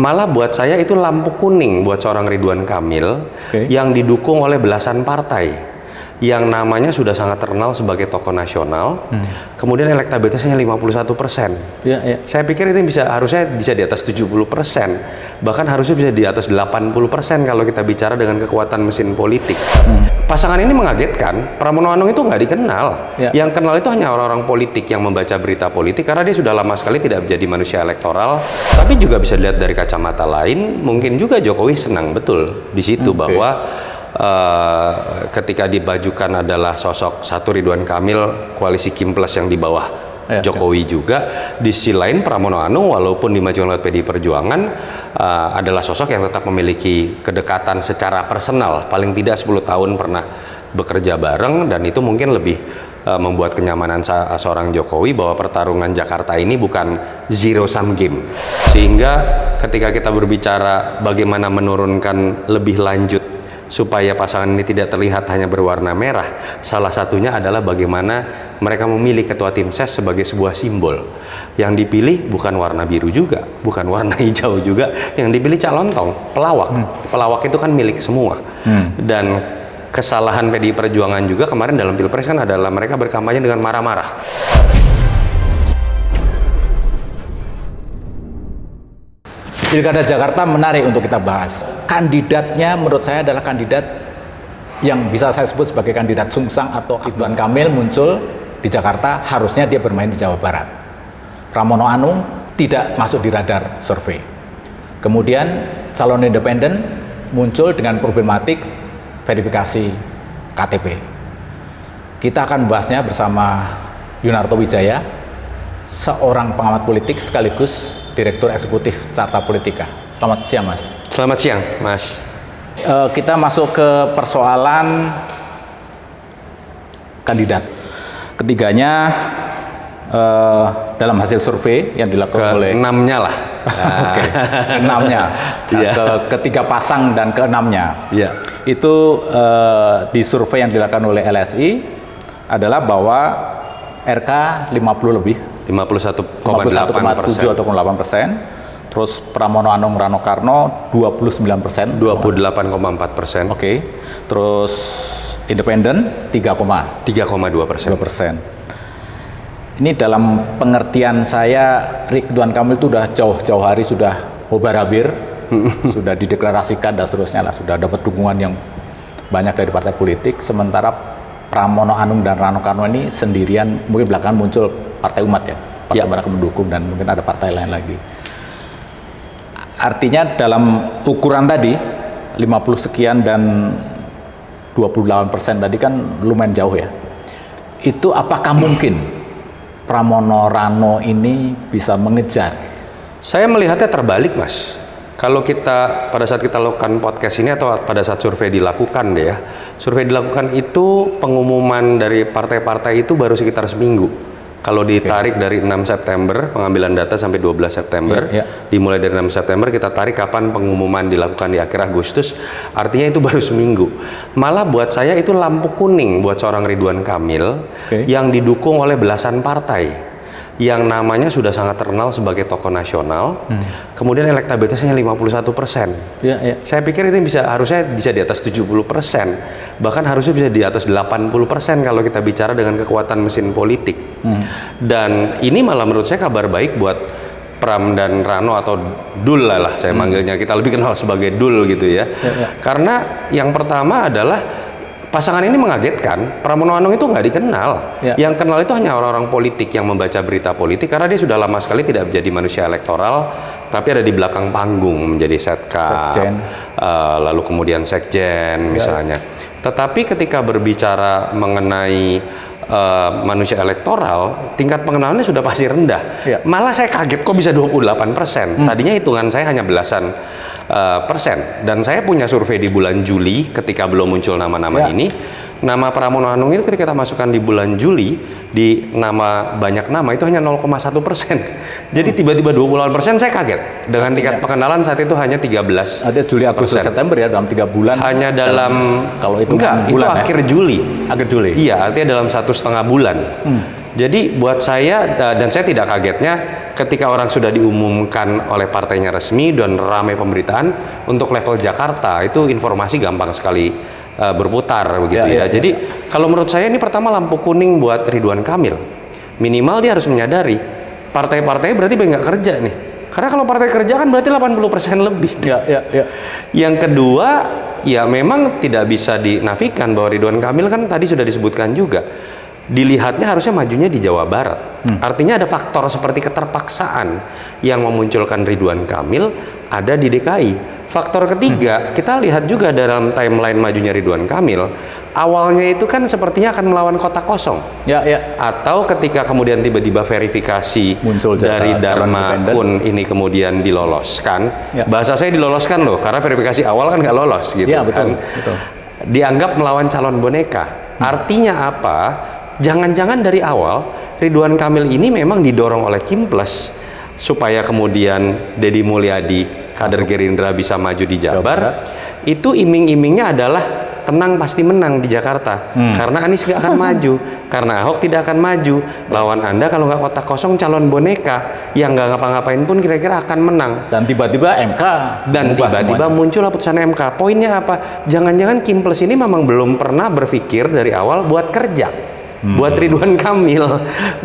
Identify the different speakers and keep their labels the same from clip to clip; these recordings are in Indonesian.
Speaker 1: Malah buat saya itu lampu kuning buat seorang Ridwan Kamil yang didukung oleh belasan partai yang namanya sudah sangat terkenal sebagai tokoh nasional, kemudian elektabilitasnya 51%. Saya pikir ini harusnya bisa di atas 70%, bahkan harusnya bisa di atas 80% kalau kita bicara dengan kekuatan mesin politik. Pasangan ini mengagetkan. Pramono Anung itu nggak dikenal. Yang kenal itu hanya orang-orang politik yang membaca berita politik, karena dia sudah lama sekali tidak menjadi manusia elektoral. Tapi juga bisa dilihat dari kacamata lain, mungkin juga Jokowi senang betul di situ bahwa ketika dibajukan adalah sosok satu Ridwan Kamil, koalisi Kim Plus yang di bawah Jokowi juga. Di sisi lain Pramono Anung walaupun dimajukan oleh PDI Perjuangan adalah sosok yang tetap memiliki kedekatan secara personal, paling tidak 10 tahun pernah bekerja bareng, dan itu mungkin lebih membuat kenyamanan seorang Jokowi bahwa pertarungan Jakarta ini bukan zero sum game. Sehingga ketika kita berbicara bagaimana menurunkan lebih lanjut supaya pasangan ini tidak terlihat hanya berwarna merah, salah satunya adalah bagaimana mereka memilih ketua tim ses sebagai sebuah simbol. Yang dipilih bukan warna biru juga, bukan warna hijau juga, yang dipilih calontong, pelawak. Pelawak itu kan milik semua. Dan kesalahan PDI Perjuangan juga kemarin dalam Pilpres kan adalah mereka berkampanye dengan marah-marah.
Speaker 2: Pilkada Jakarta menarik untuk kita bahas. Kandidatnya menurut saya adalah kandidat yang bisa saya sebut sebagai kandidat sungsang atau Ridwan Kamil muncul di Jakarta, harusnya dia bermain di Jawa Barat. Pramono Anung tidak masuk di radar survei. Kemudian calon independen muncul dengan problematik verifikasi KTP. Kita akan membahasnya bersama Yunarto Wijaya, seorang pengamat politik sekaligus Direktur Eksekutif Carta Politika. Selamat siang, Mas.
Speaker 1: Selamat siang, Mas.
Speaker 2: Kita masuk ke persoalan kandidat. Ketiganya dalam hasil survei yang dilakukan oleh
Speaker 1: keenamnya lah.
Speaker 2: Keenamnya. Ketiga pasang dan keenamnya. Itu di survei yang dilakukan oleh LSI adalah bahwa RK 50 lebih. 51,7 atau 8%. Terus Pramono Anung Rano Karno 29%.
Speaker 1: 28,4%.
Speaker 2: Terus independen
Speaker 1: 3,2%.
Speaker 2: Ini dalam pengertian saya, Ridwan Kamil itu sudah jauh-jauh hari sudah hobar-habir, sudah dideklarasikan dan seterusnya lah, sudah dapat dukungan yang banyak dari partai politik. Sementara Pramono Anung dan Rano Karno ini sendirian, mungkin belakangan muncul Partai Umat partai mereka mendukung, dan mungkin ada partai lain lagi. Artinya dalam ukuran tadi 50 sekian dan 28% tadi kan lumayan jauh ya. Itu apakah mungkin Pramono Rano ini bisa mengejar?
Speaker 1: Saya melihatnya terbalik, Mas. Kalau kita pada saat kita lakukan podcast ini atau pada saat survei dilakukan survei dilakukan itu pengumuman dari partai-partai itu baru sekitar seminggu. Kalau ditarik dari 6 September, pengambilan data sampai 12 September, dimulai dari 6 September, kita tarik kapan pengumuman dilakukan di akhir Agustus, artinya itu baru seminggu. Malah buat saya itu lampu kuning buat seorang Ridwan Kamil yang didukung oleh belasan partai yang namanya sudah sangat terkenal sebagai tokoh nasional, kemudian elektabilitasnya 51%. Saya pikir ini harusnya bisa di atas 70%, bahkan harusnya bisa di atas 80% kalau kita bicara dengan kekuatan mesin politik. Dan ini malah menurut saya kabar baik buat Pram dan Rano, atau Dul lah saya manggilnya, kita lebih kenal sebagai Dul gitu ya. Karena yang pertama adalah pasangan ini mengagetkan. Pramono Anung itu nggak dikenal. Yang kenal itu hanya orang-orang politik yang membaca berita politik, karena dia sudah lama sekali tidak menjadi manusia elektoral, tapi ada di belakang panggung menjadi setkap, lalu kemudian sekjen misalnya. Tetapi ketika berbicara mengenai manusia elektoral, tingkat pengenalannya sudah pasti rendah. Malah saya kaget kok bisa 28%. Tadinya hitungan saya hanya belasan persen. Dan saya punya survei di bulan Juli ketika belum muncul nama-nama ini. Nama Pramono Anung itu ketika kita masukkan di bulan Juli, di banyak nama itu hanya 0,1%. Jadi tiba-tiba 28%, saya kaget. Dengan tingkat pengenalan saat itu hanya 13%.
Speaker 2: Artinya Juli, Agustus, September ya, dalam 3 bulan.
Speaker 1: Hanya dalam,
Speaker 2: kalau itu
Speaker 1: enggak, itu
Speaker 2: bulan,
Speaker 1: akhir Juli.
Speaker 2: Akhir Juli?
Speaker 1: Iya, artinya dalam 1,5 bulan. Jadi buat saya, dan saya tidak kagetnya ketika orang sudah diumumkan oleh partainya resmi dan ramai pemberitaan, untuk level Jakarta itu informasi gampang sekali berputar begitu ya. Jadi kalau menurut saya ini pertama lampu kuning buat Ridwan Kamil. Minimal dia harus menyadari partai-partai berarti nggak kerja nih. Karena kalau partai kerja kan berarti 80% lebih. Yang kedua, ya memang tidak bisa dinafikan bahwa Ridwan Kamil kan tadi sudah disebutkan juga. Dilihatnya harusnya majunya di Jawa Barat. Artinya ada faktor seperti keterpaksaan yang memunculkan Ridwan Kamil ada di DKI. Faktor ketiga, kita lihat juga dalam timeline majunya Ridwan Kamil, awalnya itu kan sepertinya akan melawan kota kosong. Atau ketika kemudian tiba-tiba verifikasi
Speaker 2: muncul
Speaker 1: dari Dharma Kun ini kemudian diloloskan. Bahasa saya diloloskan loh, karena verifikasi awal kan nggak lolos gitu kan.
Speaker 2: Betul.
Speaker 1: Dianggap melawan calon boneka. Artinya apa? Jangan-jangan dari awal Ridwan Kamil ini memang didorong oleh Kimples supaya kemudian Deddy Mulyadi, kader Gerindra, bisa maju di Jabar. Itu iming-imingnya adalah tenang pasti menang di Jakarta, karena Anies nggak akan maju, karena Ahok tidak akan maju. Lawan Anda kalau nggak kotak kosong calon boneka yang nggak ngapa-ngapain pun kira-kira akan menang.
Speaker 2: Dan tiba-tiba MK.
Speaker 1: Dan tiba-tiba muncul putusan MK. Poinnya apa? Jangan-jangan Kimples ini memang belum pernah berpikir dari awal buat kerja. Buat Ridwan Kamil,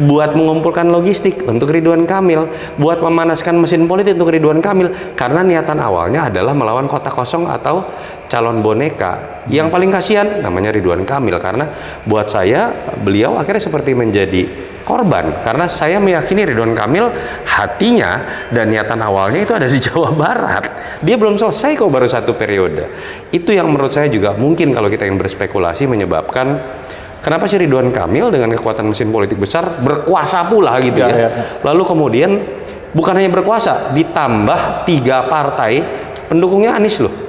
Speaker 1: buat mengumpulkan logistik untuk Ridwan Kamil, buat memanaskan mesin politik untuk Ridwan Kamil, karena niatan awalnya adalah melawan kota kosong atau calon boneka. Yang paling kasihan namanya Ridwan Kamil, karena buat saya beliau akhirnya seperti menjadi korban, karena saya meyakini Ridwan Kamil hatinya dan niatan awalnya itu ada di Jawa Barat. Dia belum selesai kok, baru 1 periode. Itu yang menurut saya juga mungkin kalau kita ingin berspekulasi menyebabkan kenapa sih Ridwan Kamil dengan kekuatan mesin politik besar berkuasa pula gitu ya. Lalu kemudian bukan hanya berkuasa, ditambah 3 partai pendukungnya Anies loh.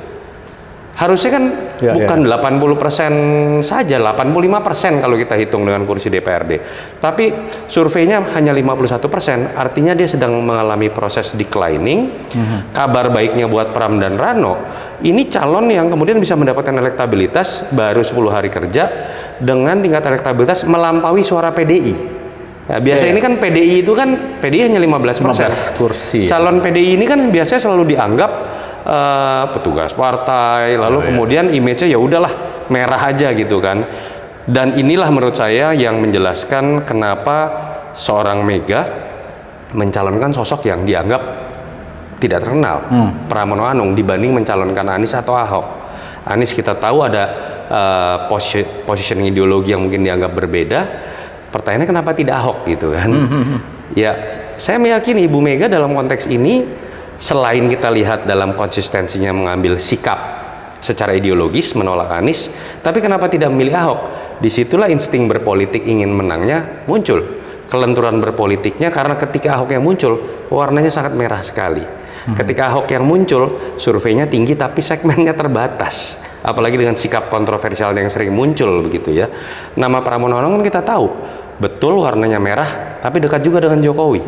Speaker 1: Harusnya kan bukan 80% saja, 85% kalau kita hitung dengan kursi DPRD. Tapi surveinya hanya 51%, artinya dia sedang mengalami proses declining. Kabar baiknya buat Pram dan Rano, ini calon yang kemudian bisa mendapatkan elektabilitas baru 10 hari kerja dengan tingkat elektabilitas melampaui suara PDI. Nah, biasa ini kan PDI itu kan PDI hanya 15%.
Speaker 2: Kursi.
Speaker 1: Calon PDI ini kan biasanya selalu dianggap petugas partai, lalu kemudian image-nya ya udahlah merah aja gitu kan. Dan inilah menurut saya yang menjelaskan kenapa seorang Mega mencalonkan sosok yang dianggap tidak terkenal, Pramono Anung, dibanding mencalonkan Anies atau Ahok. Anies kita tahu ada positioning ideologi yang mungkin dianggap berbeda. Pertanyaannya kenapa tidak Ahok gitu kan? Ya, saya meyakini Ibu Mega dalam konteks ini, selain kita lihat dalam konsistensinya mengambil sikap secara ideologis menolak Anies, tapi kenapa tidak memilih Ahok? Disitulah insting berpolitik ingin menangnya muncul, kelenturan berpolitiknya, karena ketika Ahok yang muncul warnanya sangat merah sekali. Ketika Ahok yang muncul surveinya tinggi tapi segmennya terbatas, apalagi dengan sikap kontroversial yang sering muncul begitu ya. Nama Pramono Anung kan kita tahu betul warnanya merah, tapi dekat juga dengan Jokowi.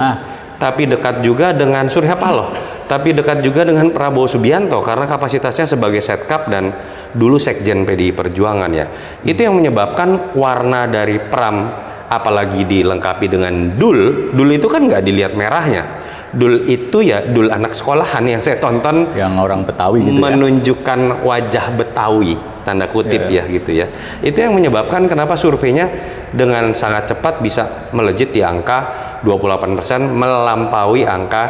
Speaker 1: Tapi dekat juga dengan Surya Paloh, tapi dekat juga dengan Prabowo Subianto karena kapasitasnya sebagai setkap dan dulu sekjen PDI Perjuangan ya. Itu yang menyebabkan warna dari Pram, apalagi dilengkapi dengan Dul itu kan nggak dilihat merahnya. Dul itu ya Dul anak sekolahan yang saya tonton,
Speaker 2: yang orang Betawi gitu,
Speaker 1: menunjukkan wajah Betawi tanda kutip ya gitu ya. Itu yang menyebabkan kenapa surveinya dengan sangat cepat bisa melejit di angka 28%, melampaui angka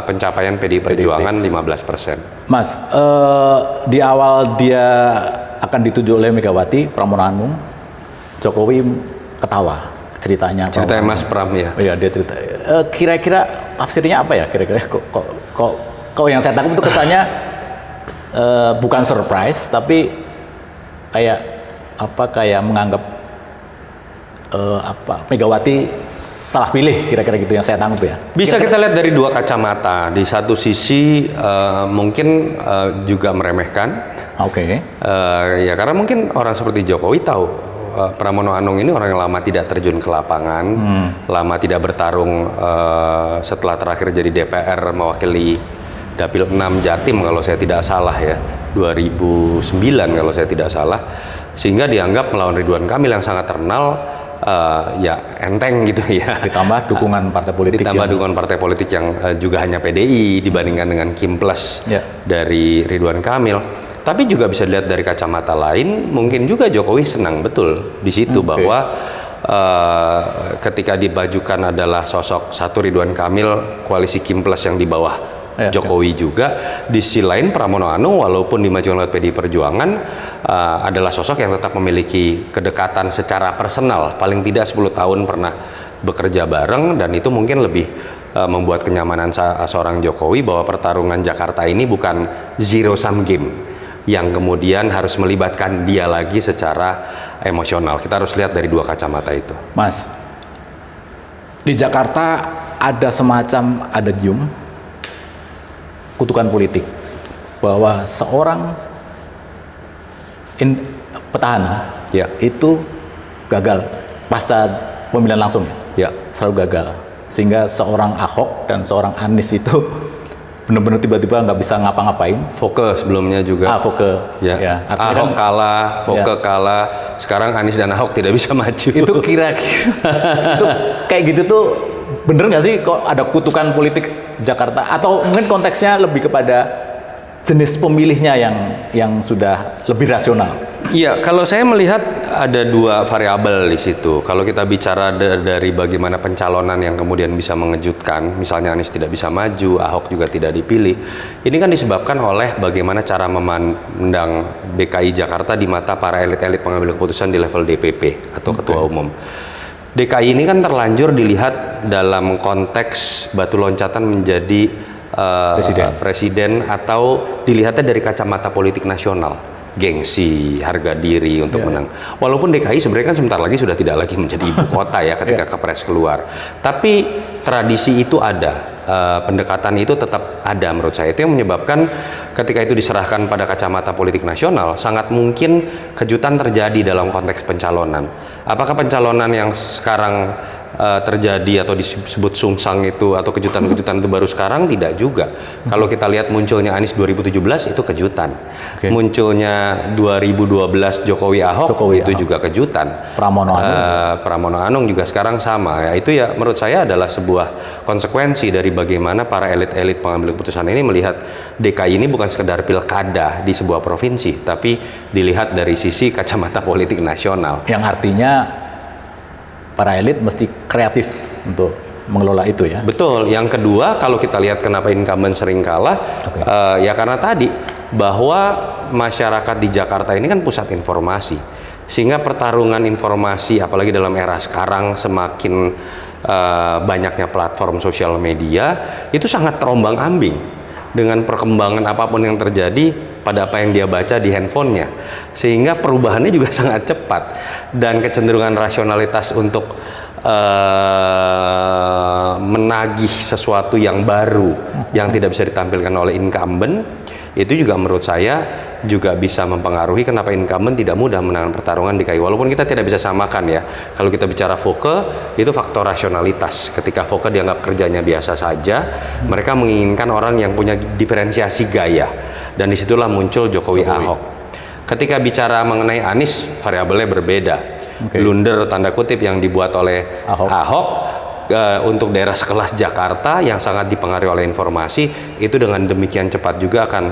Speaker 1: pencapaian PDI Perjuangan 15%.
Speaker 2: Mas, di awal dia akan dituju oleh Megawati, Pramono Anung, Jokowi ketawa ceritanya.
Speaker 1: Ceritanya Mas Pram ya.
Speaker 2: Iya, dia cerita. Kira-kira tafsirnya apa ya? Kira-kira kok yang saya tangkap itu kesannya bukan surprise, tapi kayak menganggap Megawati salah pilih, kira-kira gitu yang saya tangkap ya.
Speaker 1: Bisa kita lihat dari 2 kacamata. Di satu sisi mungkin juga meremehkan. Ya karena mungkin orang seperti Jokowi tahu Pramono Anung ini orang yang lama tidak terjun ke lapangan, lama tidak bertarung setelah terakhir jadi DPR mewakili Dapil 6 Jatim kalau saya tidak salah ya, 2009 kalau saya tidak salah, sehingga dianggap melawan Ridwan Kamil yang sangat terkenal ya enteng gitu ya.
Speaker 2: Ditambah dukungan partai politik.
Speaker 1: Ditambah dukungan partai politik yang juga hanya PDI dibandingkan dengan Kim Plus dari Ridwan Kamil. Tapi juga bisa dilihat dari kacamata lain, mungkin juga Jokowi senang betul di situ bahwa ketika dibajukan adalah sosok satu Ridwan Kamil, koalisi Kim Plus yang di bawah Jokowi juga. Di sisi lain Pramono Anung walaupun dimajukan oleh PDI Perjuangan adalah sosok yang tetap memiliki kedekatan secara personal, paling tidak 10 tahun pernah bekerja bareng, dan itu mungkin lebih membuat kenyamanan seorang Jokowi bahwa pertarungan Jakarta ini bukan zero sum game yang kemudian harus melibatkan dia lagi secara emosional. Kita harus lihat dari dua kacamata itu.
Speaker 2: Mas, di Jakarta ada semacam adagium kutukan politik bahwa seorang petahana itu gagal pasca pemilihan langsung selalu gagal, sehingga seorang Ahok dan seorang Anies itu benar-benar tiba-tiba nggak bisa ngapa-ngapain.
Speaker 1: Foke sebelumnya juga. Ahok kalah, Foke kalah. Sekarang Anies dan Ahok tidak bisa maju.
Speaker 2: Itu kira-kira itu kayak gitu tuh bener nggak sih kok ada kutukan politik Jakarta, atau mungkin konteksnya lebih kepada jenis pemilihnya yang sudah lebih rasional?
Speaker 1: Iya, kalau saya melihat ada dua variabel di situ. Kalau kita bicara dari bagaimana pencalonan yang kemudian bisa mengejutkan, misalnya Anies tidak bisa maju, Ahok juga tidak dipilih. Ini kan disebabkan oleh bagaimana cara memandang DKI Jakarta di mata para elit-elit pengambil keputusan di level DPP atau ketua umum. DKI ini kan terlanjur dilihat dalam konteks batu loncatan menjadi presiden atau dilihatnya dari kacamata politik nasional, gengsi, harga diri untuk menang. Walaupun DKI sebenarnya kan sebentar lagi sudah tidak lagi menjadi ibu kota ya ketika Kepres keluar. Tapi tradisi itu ada, pendekatan itu tetap ada menurut saya. Itu yang menyebabkan ketika itu diserahkan pada kacamata politik nasional, sangat mungkin kejutan terjadi dalam konteks pencalonan. Apakah pencalonan yang sekarang terjadi atau disebut sungsang itu atau kejutan-kejutan itu baru sekarang? Tidak juga. Kalau kita lihat munculnya Anies 2017 itu kejutan. Munculnya 2012 Jokowi Ahok itu juga kejutan. Pramono Anung juga sekarang sama. Ya, itu ya menurut saya adalah sebuah konsekuensi dari bagaimana para elit-elit pengambil keputusan ini melihat DKI ini bukan sekedar pilkada di sebuah provinsi, tapi dilihat dari sisi kacamata politik nasional.
Speaker 2: Yang artinya para elit mesti kreatif untuk mengelola itu ya.
Speaker 1: Betul. Yang kedua, kalau kita lihat kenapa incumbent sering kalah, ya karena tadi bahwa masyarakat di Jakarta ini kan pusat informasi, sehingga pertarungan informasi apalagi dalam era sekarang semakin banyaknya platform sosial media itu sangat terombang-ambing dengan perkembangan apapun yang terjadi pada apa yang dia baca di handphonenya, sehingga perubahannya juga sangat cepat dan kecenderungan rasionalitas untuk menagih sesuatu yang baru yang tidak bisa ditampilkan oleh incumbent itu juga menurut saya juga bisa mempengaruhi kenapa incumbent tidak mudah menangkan pertarungan di DKI. Walaupun kita tidak bisa samakan ya, kalau kita bicara Foke itu faktor rasionalitas. Ketika Foke dianggap kerjanya biasa saja, mereka menginginkan orang yang punya diferensiasi gaya, dan disitulah muncul Jokowi. Ahok. Ketika bicara mengenai Anies, variabelnya berbeda. Blunder tanda kutip yang dibuat oleh Ahok untuk daerah sekelas Jakarta yang sangat dipengaruhi oleh informasi, itu dengan demikian cepat juga akan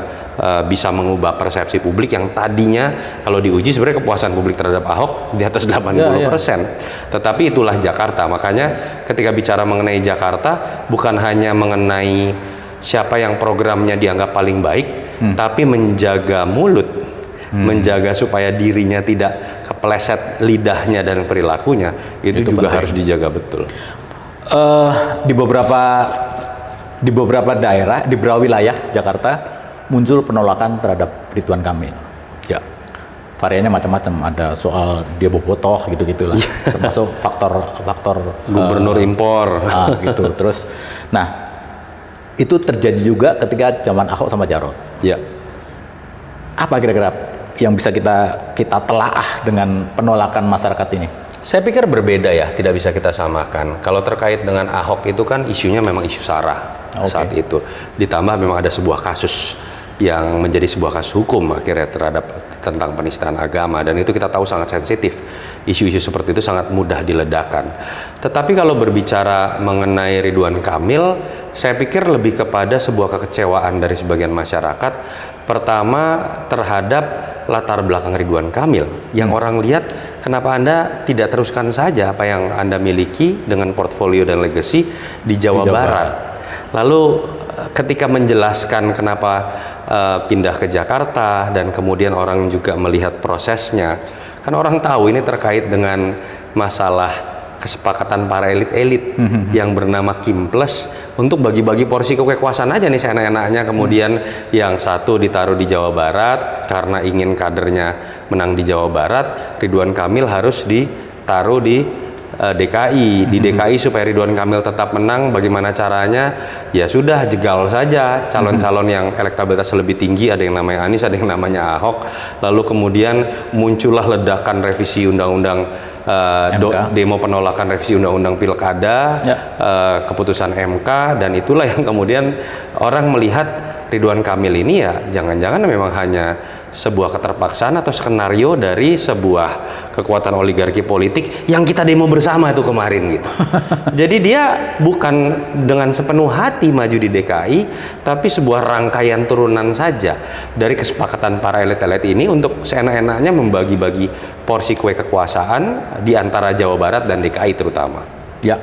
Speaker 1: bisa mengubah persepsi publik yang tadinya kalau diuji sebenarnya kepuasan publik terhadap Ahok di atas 80%. Tetapi itulah Jakarta. Makanya ketika bicara mengenai Jakarta, bukan hanya mengenai siapa yang programnya dianggap paling baik, tapi menjaga mulut, menjaga supaya dirinya tidak kepleset lidahnya dan perilakunya, itu juga penting. Harus dijaga betul.
Speaker 2: Di beberapa daerah, di beberapa wilayah Jakarta muncul penolakan terhadap Ridwan Kamil. Ya, variannya macam-macam. Ada soal dia bobotoh gitu-gitulah, termasuk faktor
Speaker 1: gubernur impor.
Speaker 2: Gitu. Terus, nah itu terjadi juga ketika zaman Ahok sama Jarot.
Speaker 1: Ya.
Speaker 2: Apa kira-kira yang bisa kita telaah dengan penolakan masyarakat ini?
Speaker 1: Saya pikir berbeda ya, tidak bisa kita samakan. Kalau terkait dengan Ahok itu kan isunya memang isu SARA saat itu. Ditambah memang ada sebuah kasus yang menjadi sebuah kasus hukum akhirnya terhadap tentang penistaan agama, dan itu kita tahu sangat sensitif. Isu-isu seperti itu sangat mudah diledakkan. Tetapi kalau berbicara mengenai Ridwan Kamil, saya pikir lebih kepada sebuah kekecewaan dari sebagian masyarakat. Pertama, terhadap latar belakang Ridwan Kamil yang orang lihat, kenapa Anda tidak teruskan saja apa yang Anda miliki dengan portfolio dan legacy di Jawa Barat. Lalu ketika menjelaskan kenapa pindah ke Jakarta dan kemudian orang juga melihat prosesnya, kan orang tahu ini terkait dengan masalah kesepakatan para elit-elit yang bernama Kim Plus untuk bagi-bagi porsi kekuasaan aja nih seenak-enaknya. Kemudian yang satu ditaruh di Jawa Barat karena ingin kadernya menang di Jawa Barat, Ridwan Kamil harus ditaruh di DKI. Di DKI supaya Ridwan Kamil tetap menang, bagaimana caranya? Ya sudah, jegal saja calon-calon yang elektabilitas lebih tinggi, ada yang namanya Anies, ada yang namanya Ahok. Lalu kemudian muncullah ledakan revisi undang-undang demo penolakan revisi undang-undang pilkada, keputusan MK, dan itulah yang kemudian orang melihat Ridwan Kamil ini ya jangan-jangan memang hanya sebuah keterpaksaan atau skenario dari sebuah kekuatan oligarki politik yang kita demo bersama itu kemarin gitu. Jadi dia bukan dengan sepenuh hati maju di DKI, tapi sebuah rangkaian turunan saja dari kesepakatan para elit-elit ini untuk seenak-enaknya membagi-bagi porsi kue kekuasaan di antara Jawa Barat dan DKI terutama.
Speaker 2: Ya,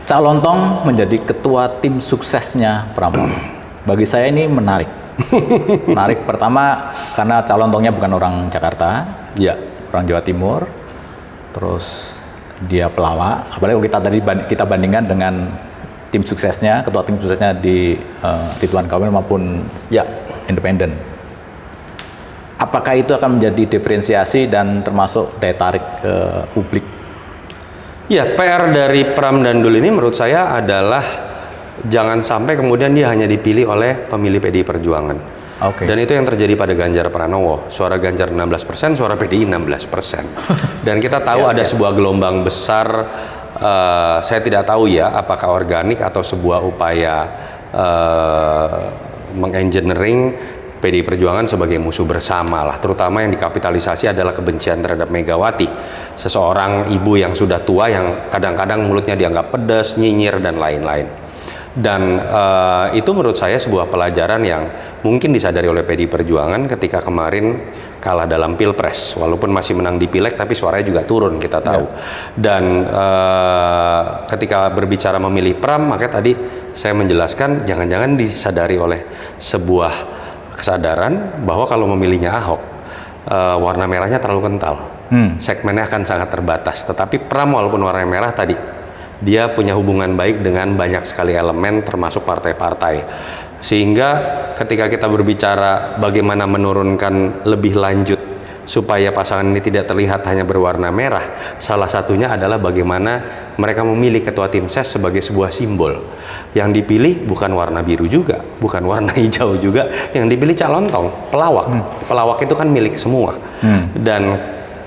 Speaker 2: Cak Lontong menjadi ketua tim suksesnya Pramono. Bagi saya ini menarik. Menarik pertama karena Cak Lontongnya bukan orang Jakarta,
Speaker 1: ya,
Speaker 2: orang Jawa Timur. Terus dia pelawak. Apalagi kita bandingkan dengan tim suksesnya, ketua tim suksesnya di Ridwan Kamil maupun independen. Apakah itu akan menjadi diferensiasi dan termasuk daya tarik publik?
Speaker 1: Ya, PR dari Pram dan Dul ini menurut saya adalah jangan sampai kemudian dia hanya dipilih oleh pemilih PDI Perjuangan. Dan itu yang terjadi pada Ganjar Pranowo. Suara Ganjar 16%, suara PDI 16%. Dan kita tahu ada sebuah gelombang besar, saya tidak tahu ya apakah organik atau sebuah upaya mengengineering PDI Perjuangan sebagai musuh bersama lah, terutama yang dikapitalisasi adalah kebencian terhadap Megawati, seseorang ibu yang sudah tua yang kadang-kadang mulutnya dianggap pedas, nyinyir, dan lain-lain. Dan itu menurut saya sebuah pelajaran yang mungkin disadari oleh PDI Perjuangan ketika kemarin kalah dalam Pilpres, walaupun masih menang di Pileg tapi suaranya juga turun, kita tahu. Dan ketika berbicara memilih Pram, makanya tadi saya menjelaskan jangan-jangan disadari oleh sebuah kesadaran bahwa kalau memilihnya Ahok, warna merahnya terlalu kental, segmennya akan sangat terbatas. Tetapi Pram walaupun warna merah tadi, dia punya hubungan baik dengan banyak sekali elemen termasuk partai-partai, sehingga ketika kita berbicara bagaimana menurunkan lebih lanjut supaya pasangan ini tidak terlihat hanya berwarna merah, salah satunya adalah bagaimana mereka memilih ketua tim ses sebagai sebuah simbol. Yang dipilih bukan warna biru juga, bukan warna hijau juga, yang dipilih Cak Lontong, pelawak. Pelawak itu kan milik semua. Dan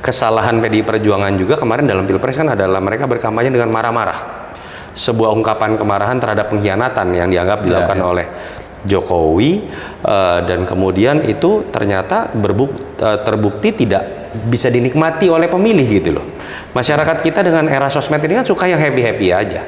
Speaker 1: kesalahan PDI Perjuangan juga kemarin dalam Pilpres kan adalah mereka berkampanye dengan marah-marah. Sebuah ungkapan kemarahan terhadap pengkhianatan yang dianggap dilakukan oleh Jokowi, dan kemudian itu ternyata terbukti tidak bisa dinikmati oleh pemilih gitu loh. Masyarakat kita dengan era sosmed ini kan suka yang happy-happy aja.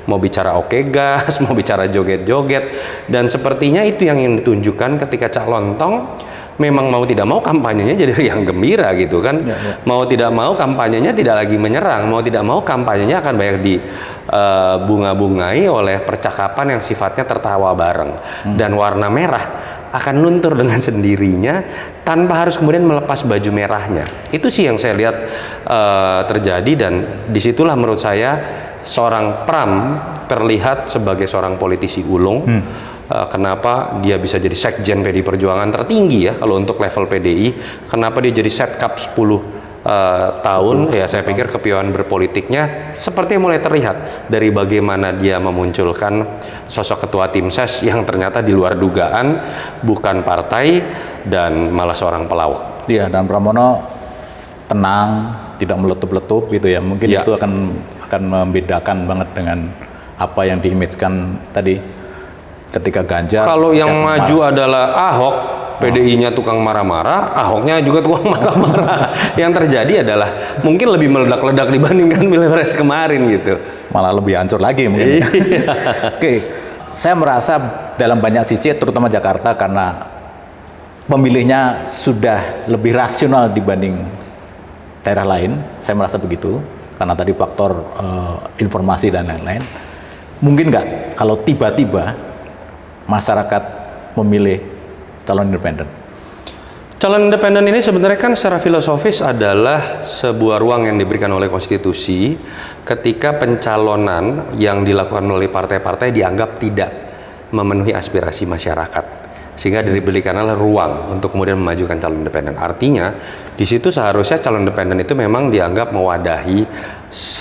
Speaker 1: Mau bicara oke gas, mau bicara joget-joget, dan sepertinya itu yang ingin ditunjukkan ketika Cak Lontong memang mau tidak mau kampanyenya jadi riang gembira gitu kan. Mau tidak mau kampanyenya tidak lagi menyerang, mau tidak mau kampanyenya akan banyak dibunga-bungai oleh percakapan yang sifatnya tertawa bareng. Dan warna merah akan luntur dengan sendirinya tanpa harus kemudian melepas baju merahnya. Itu sih yang saya lihat terjadi, dan disitulah menurut saya seorang Pram terlihat sebagai seorang politisi ulung. Kenapa dia bisa jadi sekjen PDI Perjuangan tertinggi ya kalau untuk level PDI, kenapa dia jadi setkap 10 tahun, ya saya pikir kepiawaian berpolitiknya sepertinya mulai terlihat dari bagaimana dia memunculkan sosok ketua tim ses yang ternyata di luar dugaan, bukan partai dan malah seorang pelawak.
Speaker 2: Iya, dan Pramono tenang, tidak meletup-letup gitu ya, mungkin itu akan membedakan banget dengan apa yang diimage-kan tadi. ketika Ganjar.
Speaker 1: Kalau yang maju adalah Ahok, PDI-nya tukang marah-marah, Ahoknya juga tukang marah-marah. Yang terjadi adalah mungkin lebih meledak-ledak dibandingkan Pilpres kemarin gitu.
Speaker 2: Malah lebih hancur lagi mungkin. Oke, saya merasa dalam banyak sisi, terutama Jakarta, karena pemilihnya sudah lebih rasional dibanding daerah lain. Saya merasa begitu, karena tadi faktor informasi dan lain-lain. Mungkin nggak kalau tiba-tiba masyarakat memilih calon independen?
Speaker 1: Calon independen ini sebenarnya kan secara filosofis adalah sebuah ruang yang diberikan oleh konstitusi ketika pencalonan yang dilakukan melalui partai-partai dianggap tidak memenuhi aspirasi masyarakat, sehingga diberikanlah ruang untuk kemudian memajukan calon independen. Artinya di situ seharusnya calon independen itu memang dianggap mewadahi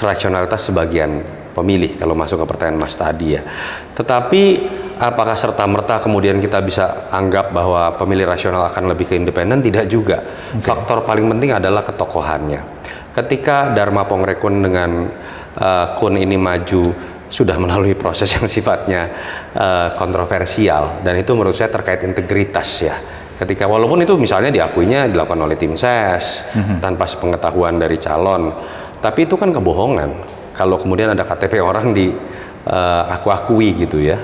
Speaker 1: rasionalitas sebagian pemilih kalau masuk ke pertanyaan Mas tadi ya. Tetapi apakah serta-merta kemudian kita bisa anggap bahwa pemilih rasional akan lebih ke independen? Tidak juga. Faktor paling penting adalah ketokohannya. Ketika Dharma Pongrekun dengan Kun ini maju sudah melalui proses yang sifatnya kontroversial, dan itu menurut saya terkait integritas ya. Ketika walaupun itu misalnya dilakukan oleh tim ses tanpa sepengetahuan dari calon, tapi itu kan kebohongan. Kalau kemudian ada KTP orang di aku-akui gitu ya,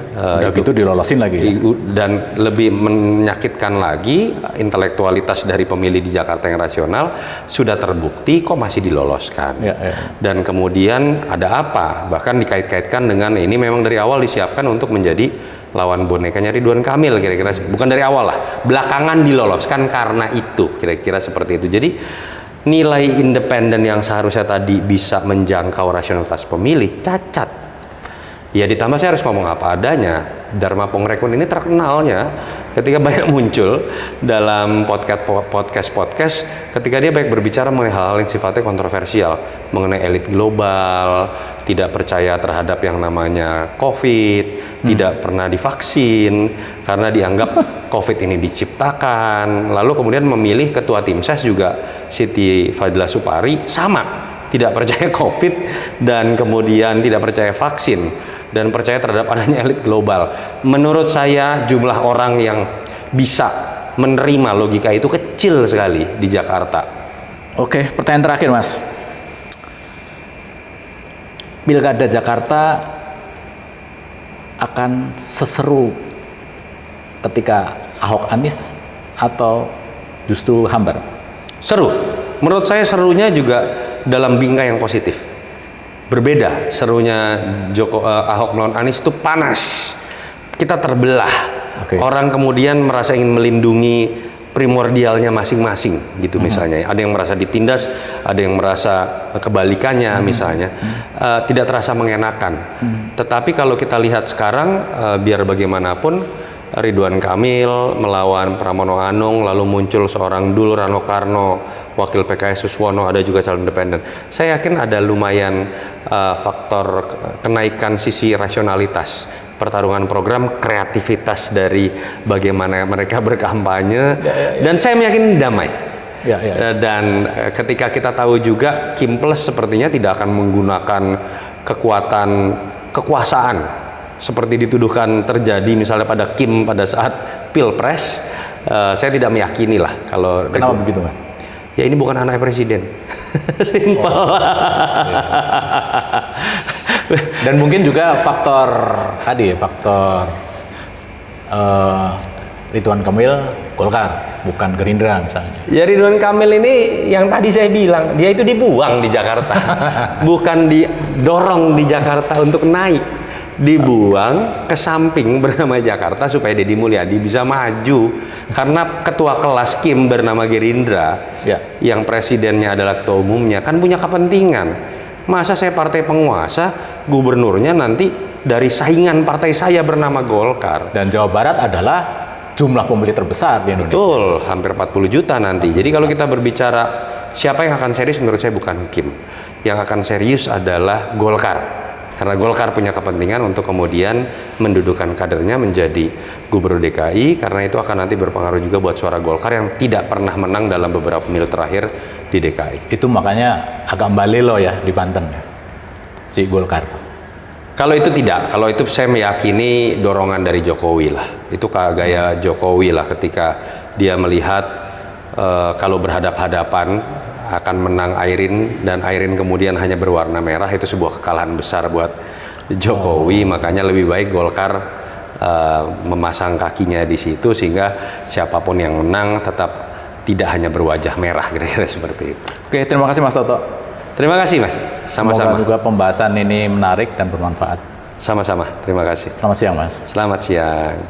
Speaker 2: itu dilolosin lagi ya?
Speaker 1: Dan lebih menyakitkan lagi, intelektualitas dari pemilih di Jakarta yang rasional sudah terbukti kok masih diloloskan. Dan kemudian ada apa? Bahkan dikait-kaitkan dengan ini memang dari awal disiapkan untuk menjadi lawan bonekanya Ridwan Kamil, kira-kira. Bukan dari awal lah, belakangan diloloskan karena itu, kira-kira seperti itu. Jadi nilai independen yang seharusnya tadi bisa menjangkau rasionalitas pemilih cacat. Ya ditambah saya harus ngomong apa adanya. Dharma Pongrekun ini terkenalnya ketika banyak muncul dalam podcast ketika dia baik berbicara mengenai hal-hal yang sifatnya kontroversial, mengenai elit global, tidak percaya terhadap yang namanya COVID, tidak pernah divaksin karena dianggap COVID ini diciptakan. Lalu kemudian memilih ketua tim ses juga Siti Fadila Supari sama, tidak percaya COVID dan kemudian tidak percaya vaksin dan percaya terhadap adanya elit global. Menurut saya jumlah orang yang bisa menerima logika itu kecil sekali di Jakarta.
Speaker 2: Oke, pertanyaan terakhir Mas. Pilkada Jakarta akan seseru ketika Ahok Anies atau justru hambar?
Speaker 1: Seru. Menurut saya serunya juga dalam bingkai yang positif. Berbeda serunya Ahok melawan Anies itu panas. Kita terbelah. Orang kemudian merasa ingin melindungi primordialnya masing-masing gitu misalnya. Ada yang merasa ditindas, ada yang merasa kebalikannya misalnya. Tidak terasa mengenakan. Tetapi kalau kita lihat sekarang, biar bagaimanapun Ridwan Kamil melawan Pramono Anung, lalu muncul seorang Dul Rano Karno, wakil PKS Suswono, ada juga calon independen. Saya yakin ada lumayan faktor kenaikan sisi rasionalitas pertarungan program, kreativitas dari bagaimana mereka berkampanye, dan saya meyakini damai. Dan ketika kita tahu juga Kim Plus sepertinya tidak akan menggunakan kekuasaan seperti dituduhkan terjadi misalnya pada Kim pada saat Pilpres, saya tidak meyakini lah kalau.
Speaker 2: Kenapa begitu Mas?
Speaker 1: Ya ini bukan anak presiden. Simpel.
Speaker 2: Dan mungkin juga faktor tadi, faktor Ridwan Kamil Golkar, bukan Gerindra misalnya.
Speaker 1: Ya Ridwan Kamil ini yang tadi saya bilang, dia itu dibuang di Jakarta. Bukan didorong di Jakarta untuk naik. Dibuang ke samping bernama Jakarta supaya Deddy Mulyadi bisa maju, karena ketua kelas Kim bernama Gerindra yang presidennya adalah ketua umumnya kan punya kepentingan. Masa saya partai penguasa, gubernurnya nanti dari saingan partai saya bernama Golkar.
Speaker 2: Dan Jawa Barat adalah jumlah pemilih terbesar di Indonesia.
Speaker 1: Betul, hampir 40 juta nanti. Jadi kalau kita berbicara siapa yang akan serius, menurut saya bukan Kim. Yang akan serius adalah Golkar. Karena Golkar punya kepentingan untuk kemudian mendudukan kadernya menjadi gubernur DKI, karena itu akan nanti berpengaruh juga buat suara Golkar yang tidak pernah menang dalam beberapa pemilu terakhir di DKI.
Speaker 2: Itu makanya agak balelo ya di Banten, si Golkar.
Speaker 1: Kalau itu tidak, kalau itu saya meyakini dorongan dari Jokowi lah. Itu gaya Jokowi lah ketika dia melihat kalau berhadap-hadapan akan menang Airin dan Airin kemudian hanya berwarna merah, itu sebuah kekalahan besar buat Jokowi. Makanya lebih baik Golkar memasang kakinya di situ sehingga siapapun yang menang tetap tidak hanya berwajah merah, kira-kira seperti itu.
Speaker 2: Oke, terima kasih Mas Toto.
Speaker 1: Terima kasih Mas, sama-sama.
Speaker 2: Semoga juga pembahasan ini menarik dan bermanfaat.
Speaker 1: Sama-sama, terima kasih.
Speaker 2: Selamat siang Mas.
Speaker 1: Selamat siang.